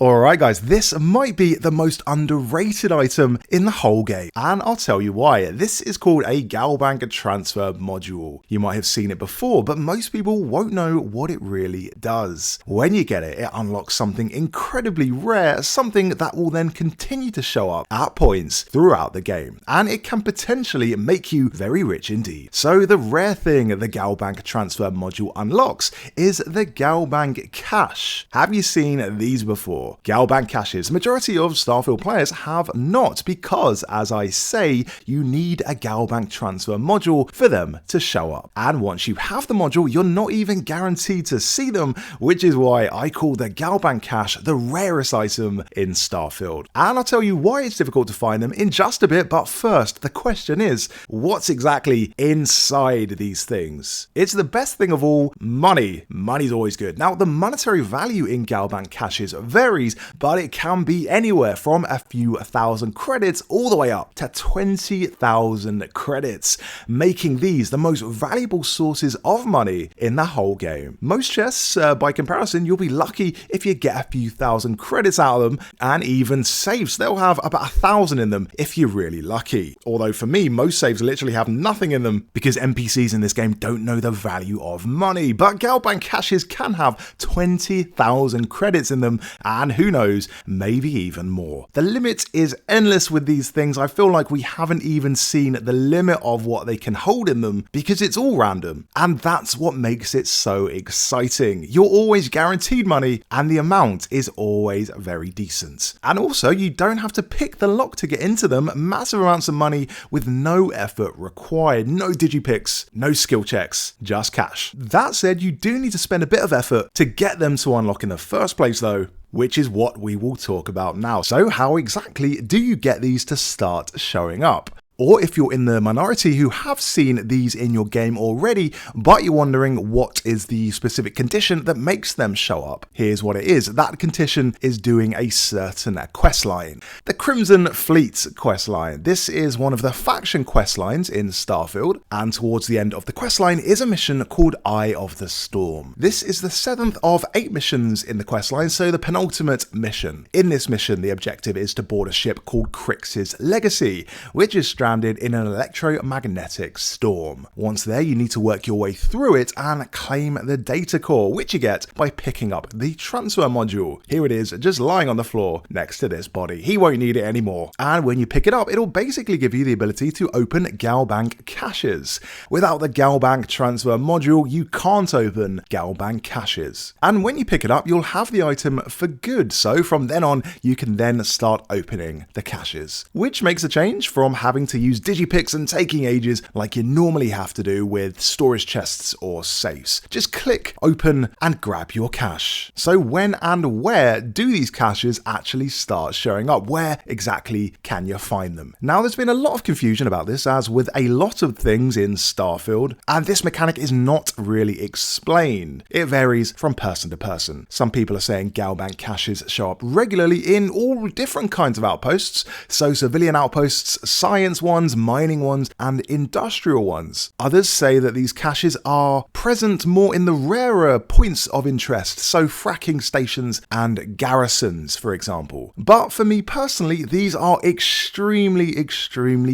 Alright guys, this might be the most underrated item in the whole game, and I'll tell you why. This is called a Galbank Transfer Module. You might have seen it before, but most people won't know what it really does. When you get it, it unlocks something incredibly rare, something that will then continue to show up at points throughout the game, and it can potentially make you very rich indeed. So the rare thing the Galbank Transfer Module unlocks is the Galbank Cache. Have you seen these before? Galbank caches. Majority of Starfield players have not, because, as I say, you need a Galbank transfer module for them to show up. And once you have the module, you're not even guaranteed to see them, which is why I call the Galbank cache the rarest item in Starfield. And I'll tell you why it's difficult to find them in just a bit, but first, the question is, what's exactly inside these things? It's the best thing of all, money. Money's always good. Now, the monetary value in Galbank caches varies, but it can be anywhere from a few thousand credits all the way up to 20,000 credits, making these the most valuable sources of money in the whole game. Most chests, by comparison, you'll be lucky if you get a few thousand credits out of them, and even safes, they'll have about 1,000 in them if you're really lucky. Although for me, most safes literally have nothing in them because NPCs in this game don't know the value of money, but Galbank caches can have 20,000 credits in them, and who knows, maybe even more. The limit is endless with these things. I feel like we haven't even seen the limit of what they can hold in them because it's all random, and that's what makes it so exciting. You're always guaranteed money, and the amount is always very decent. And also, you don't have to pick the lock to get into them. Massive amounts of money with no effort required. No digipicks, no skill checks, just cash. That said, you do need to spend a bit of effort to get them to unlock in the first place though, which is what we will talk about now. So how exactly do you get these to start showing up? Or if you're in the minority who have seen these in your game already, but you're wondering what is the specific condition that makes them show up, here's what it is. That condition is doing a certain questline. The Crimson Fleet questline. This is one of the faction questlines in Starfield, and towards the end of the questline is a mission called Eye of the Storm. This is the 7th of 8 missions in the questline, so the penultimate mission. In this mission, the objective is to board a ship called Crix's Legacy, which is stranded in an electromagnetic storm. Once there, you need to work your way through it and claim the data core, which you get by picking up the transfer module. Here it is, just lying on the floor next to this body. He won't need it anymore. And when you pick it up, it'll basically give you the ability to open Galbank caches. Without the Galbank transfer module, you can't open Galbank caches. And when you pick it up, you'll have the item for good. So from then on, you can then start opening the caches, which makes a change from having to use digipicks and taking ages like you normally have to do with storage chests or safes. Just click, open, and grab your cache. So when and where do these caches actually start showing up? Where exactly can you find them? Now, there's been a lot of confusion about this, as with a lot of things in Starfield, and this mechanic is not really explained. It varies from person to person. Some people are saying Galbank caches show up regularly in all different kinds of outposts, so civilian outposts, science ones, mining ones, and industrial ones. Others say that these caches are present more in the rarer points of interest, so fracking stations and garrisons, for example. But for me personally, these are extremely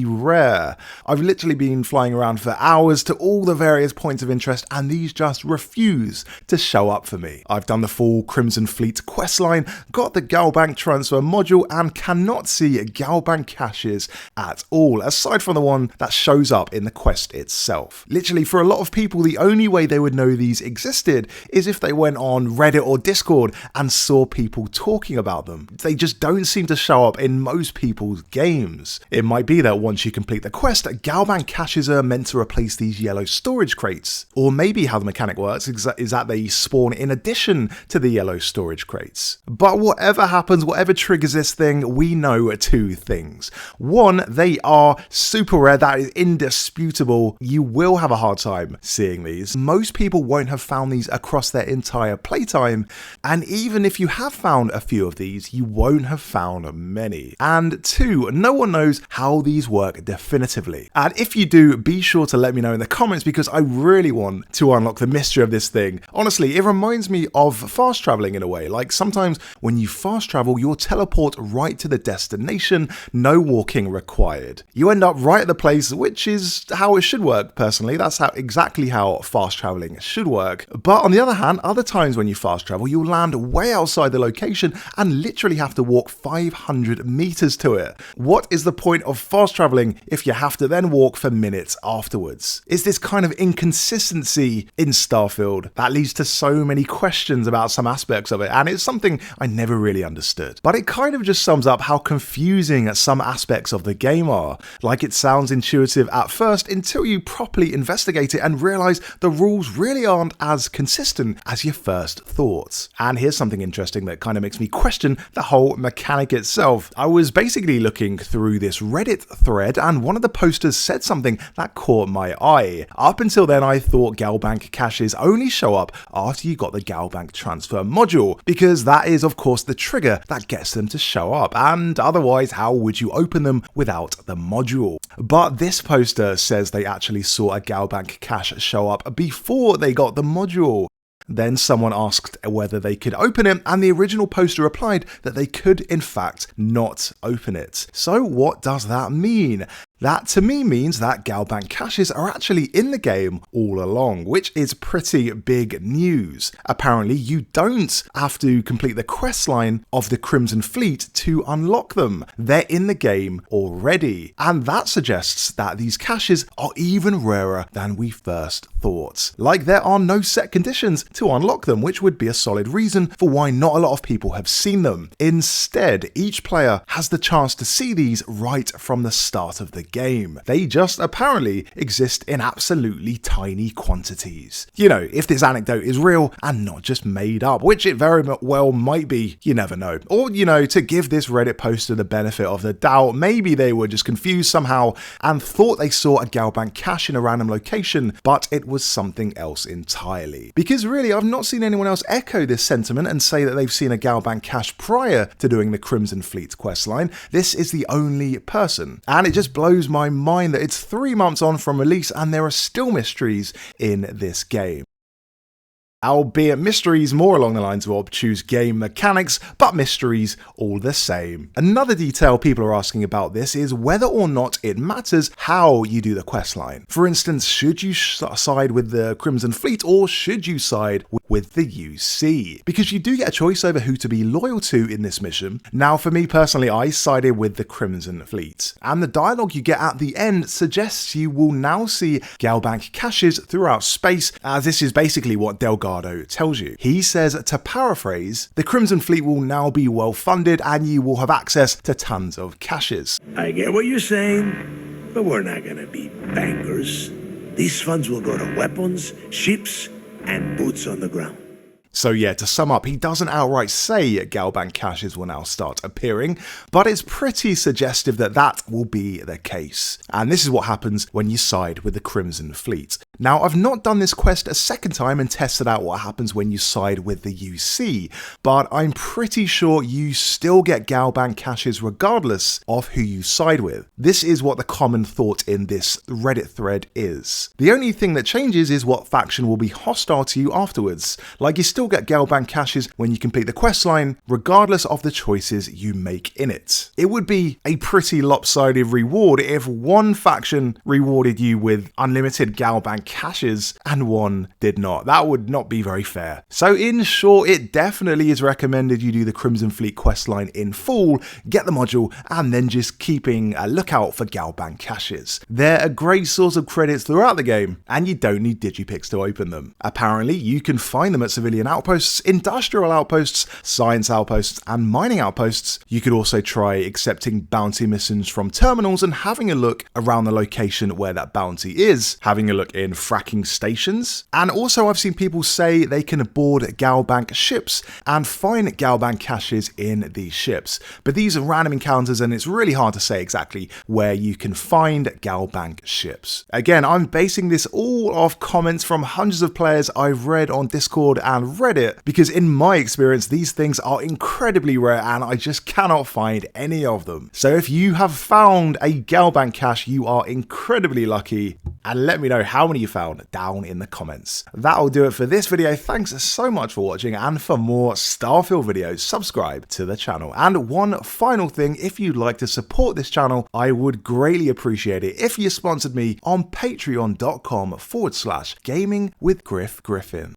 rare. I've literally been flying around for hours to all the various points of interest, and these just refuse to show up for me. I've done the full Crimson Fleet questline, got the Galbank transfer module, and cannot see Galbank caches at all, aside from the one that shows up in the quest itself. Literally, for a lot of people, the only way they would know these existed is if they went on Reddit or Discord and saw people talking about them. They just don't seem to show up in most people's games. It might be that once you complete the quest, Galbank caches are meant to replace these yellow storage crates. Or maybe how the mechanic works is that they spawn in addition to the yellow storage crates. But whatever happens, whatever triggers this thing, we know two things. One, they are are super rare. That is indisputable. You will have a hard time seeing these. Most people won't have found these across their entire playtime, and even if you have found a few of these, you won't have found many. And 2, no one knows how these work definitively. And if you do, be sure to let me know in the comments, because I really want to unlock the mystery of this thing. Honestly, it reminds me of fast traveling in a way. Like sometimes when you fast travel, you'll teleport right to the destination, no walking required. You end up right at the place, which is how it should work personally. That's exactly how fast traveling should work. But on the other hand, other times when you fast travel, you'll land way outside the location and literally have to walk 500 meters to it. What is the point of fast traveling if you have to then walk for minutes afterwards? It's this kind of inconsistency in Starfield that leads to so many questions about some aspects of it, and it's something I never really understood. But it kind of just sums up how confusing some aspects of the game are. Like, it sounds intuitive at first until you properly investigate it and realize the rules really aren't as consistent as you first thought. And here's something interesting that kind of makes me question the whole mechanic itself. I was basically looking through this Reddit thread, and one of the posters said something that caught my eye. Up until then, I thought GalBank caches only show up after you got the GalBank transfer module, because that is of course the trigger that gets them to show up, and otherwise how would you open them without the module? But this poster says they actually saw a GalBank cache show up before they got the module. Then someone asked whether they could open it, and the original poster replied that they could in fact not open it. So what does that mean? That to me means that GalBank caches are actually in the game all along, which is pretty big news. Apparently you don't have to complete the quest line of the Crimson Fleet to unlock them. They're in the game already, and that suggests that these caches are even rarer than we first thought. Like, there are no set conditions to unlock them, which would be a solid reason for why not a lot of people have seen them. Instead, each player has the chance to see these right from the start of the game. They just apparently exist in absolutely tiny quantities. You know, if this anecdote is real and not just made up, which it very well might be, you never know. Or, you know, to give this Reddit poster the benefit of the doubt, maybe they were just confused somehow and thought they saw a GalBank cache in a random location, but it was something else entirely. Because really, I've not seen anyone else echo this sentiment and say that they've seen a GalBank cache prior to doing the Crimson Fleet questline. This is the only person, and it just blows my mind that it's 3 months on from release and there are still mysteries in this game. Albeit mysteries more along the lines of obtuse game mechanics, but mysteries all the same. Another detail people are asking about this is whether or not it matters how you do the questline. For instance, should you side with the Crimson Fleet or should you side with the UC? Because you do get a choice over who to be loyal to in this mission. Now, for me personally, I sided with the Crimson Fleet, and the dialogue you get at the end suggests you will now see GalBank caches throughout space, as this is basically what Delgado tells you. He says, to paraphrase, the Crimson Fleet will now be well funded and you will have access to tons of caches. I get what you're saying, but we're not gonna be bankers. These funds will go to weapons, ships, and boots on the ground. So yeah, to sum up, he doesn't outright say GalBank caches will now start appearing, but it's pretty suggestive that that will be the case. And this is what happens when you side with the Crimson Fleet. Now, I've not done this quest a second time and tested out what happens when you side with the UC, but I'm pretty sure you still get GalBank caches regardless of who you side with. This is what the common thought in this Reddit thread is. The only thing that changes is what faction will be hostile to you afterwards. Like, you still get GalBank caches when you complete the questline, regardless of the choices you make in it. It would be a pretty lopsided reward if one faction rewarded you with unlimited GalBank caches and one did not. That would not be very fair. So in short, it definitely is recommended you do the Crimson Fleet questline in full, get the module, and then just keeping a lookout for GalBank caches. They're a great source of credits throughout the game, and you don't need digipicks to open them. Apparently, you can find them at civilian civilian outposts, industrial outposts, science outposts, and mining outposts. You could also try accepting bounty missions from terminals and having a look around the location where that bounty is, having a look in fracking stations. And also I've seen people say they can board Galbank ships and find Galbank caches in these ships. But these are random encounters and it's really hard to say exactly where you can find Galbank ships. Again, I'm basing this all off comments from hundreds of players I've read on Discord and Reddit, because in my experience these things are incredibly rare and I just cannot find any of them. So if you have found a Galbank cache, you are incredibly lucky, and let me know how many you found down in the comments. That'll do it for this video. Thanks so much for watching, and for more Starfield videos, subscribe to the channel. And one final thing, if you'd like to support this channel, I would greatly appreciate it if you sponsored me on patreon.com/gaming with Griffin.